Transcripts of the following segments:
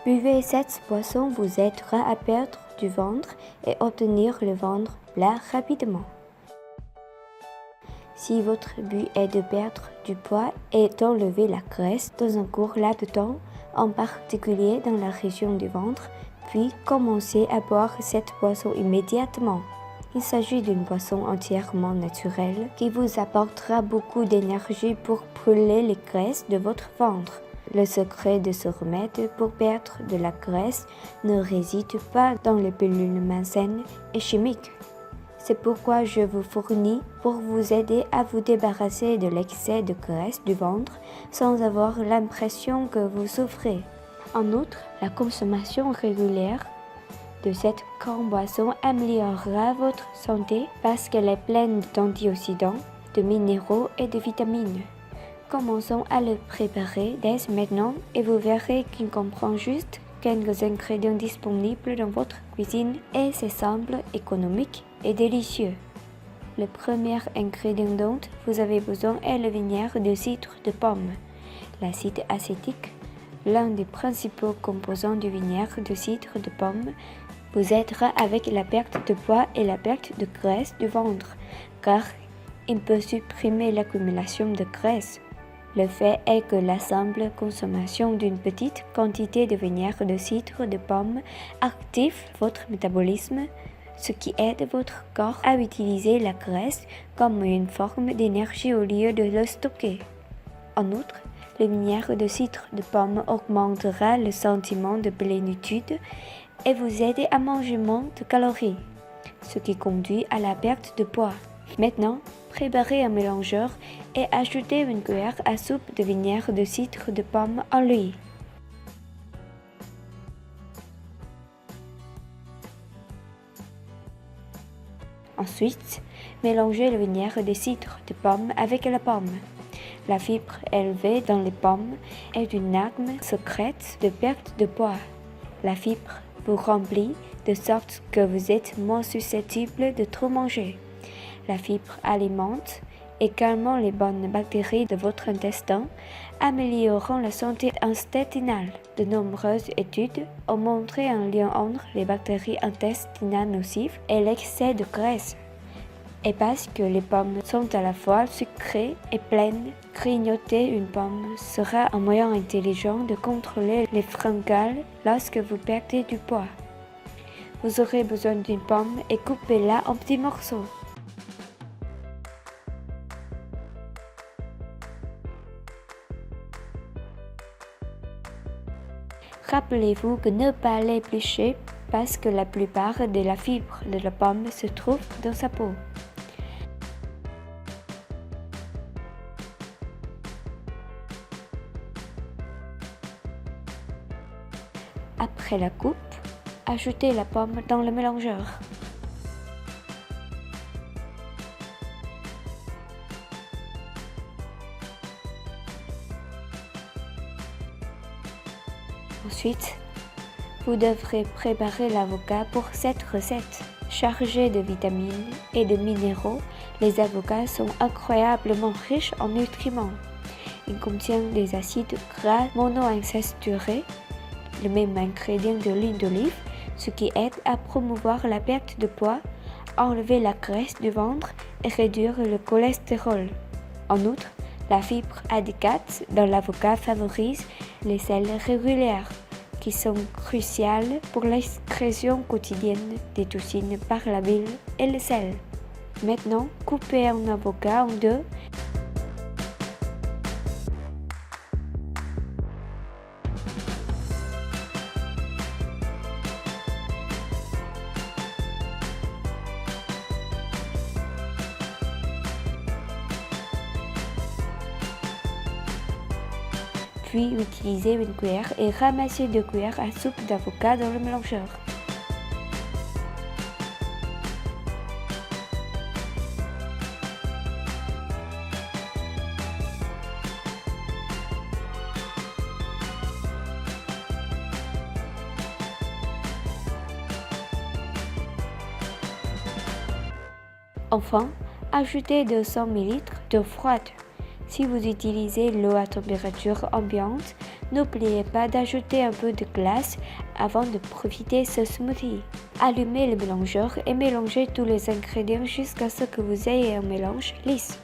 Buvez cette boisson vous aidera à perdre du ventre et obtenir le ventre plat rapidement. Si votre but est de perdre du poids et d'enlever la graisse dans un court laps de temps, en particulier dans la région du ventre, puis commencez à boire cette boisson immédiatement. Il s'agit d'une boisson entièrement naturelle qui vous apportera beaucoup d'énergie pour brûler les graisses de votre ventre. Le secret de ce remède pour perdre de la graisse ne réside pas dans les pilules malsaines et chimiques. C'est pourquoi je vous fournis pour vous aider à vous débarrasser de l'excès de graisse du ventre sans avoir l'impression que vous souffrez. En outre, la consommation régulière de cette grande boisson améliorera votre santé parce qu'elle est pleine d'antioxydants, de minéraux et de vitamines. Commençons à le préparer dès maintenant et vous verrez qu'il comprend juste quelques ingrédients disponibles dans votre cuisine et c'est simple, économique et délicieux. Le premier ingrédient dont vous avez besoin est le vinaigre de cidre de pomme. L'acide acétique, l'un des principaux composants du vinaigre de cidre de pomme, vous aidera avec la perte de poids et la perte de graisse du ventre, car il peut supprimer l'accumulation de graisse. Le fait est que la simple consommation d'une petite quantité de vinaigre de cidre de pomme active votre métabolisme, ce qui aide votre corps à utiliser la graisse comme une forme d'énergie au lieu de le stocker. En outre, le vinaigre de cidre de pomme augmentera le sentiment de plénitude et vous aide à manger moins de calories, ce qui conduit à la perte de poids. Maintenant, préparez un mélangeur et ajoutez une cuillère à soupe de vinaigre de cidre de pomme en lui. Ensuite, mélangez le vinaigre de cidre de pomme avec la pomme. La fibre élevée dans les pommes est une arme secrète de perte de poids. La fibre vous remplit de sorte que vous êtes moins susceptible de trop manger. La fibre alimente également les bonnes bactéries de votre intestin, améliorant la santé intestinale. De nombreuses études ont montré un lien entre les bactéries intestinales nocives et l'excès de graisse. Et parce que les pommes sont à la fois sucrées et pleines, grignoter une pomme sera un moyen intelligent de contrôler les fringales lorsque vous perdez du poids. Vous aurez besoin d'une pomme et coupez-la en petits morceaux. Rappelez-vous que ne pas l'éplucher parce que la plupart de la fibre de la pomme se trouve dans sa peau. Après la coupe, ajoutez la pomme dans le mélangeur. Ensuite, vous devrez préparer l'avocat pour cette recette. Chargé de vitamines et de minéraux, les avocats sont incroyablement riches en nutriments. Ils contiennent des acides gras monoinsaturés, le même ingrédient de l'huile d'olive, ce qui aide à promouvoir la perte de poids, enlever la graisse du ventre et réduire le cholestérol. En outre, la fibre adéquate dans l'avocat favorise les selles régulières, qui sont cruciales pour l'excrétion quotidienne des toxines par la bile et le sel. Maintenant, coupez un avocat en deux. Puis utilisez une cuillère et ramassez 2 cuillères à soupe d'avocat dans le mélangeur. Enfin, ajoutez 200 ml d'eau froide. Si vous utilisez l'eau à température ambiante, N'oubliez pas d'ajouter un peu de glace avant de profiter de ce smoothie. Allumez le mélangeur et mélangez tous les ingrédients jusqu'à ce que vous ayez un mélange lisse.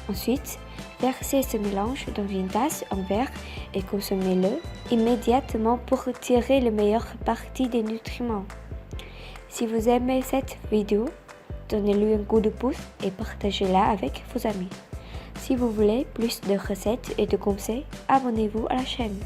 Ensuite, versez ce mélange dans une tasse en verre et consommez-le immédiatement pour tirer le meilleur parti des nutriments. Si vous aimez cette vidéo, donnez-lui un coup de pouce et partagez-la avec vos amis. Si vous voulez plus de recettes et de conseils, abonnez-vous à la chaîne.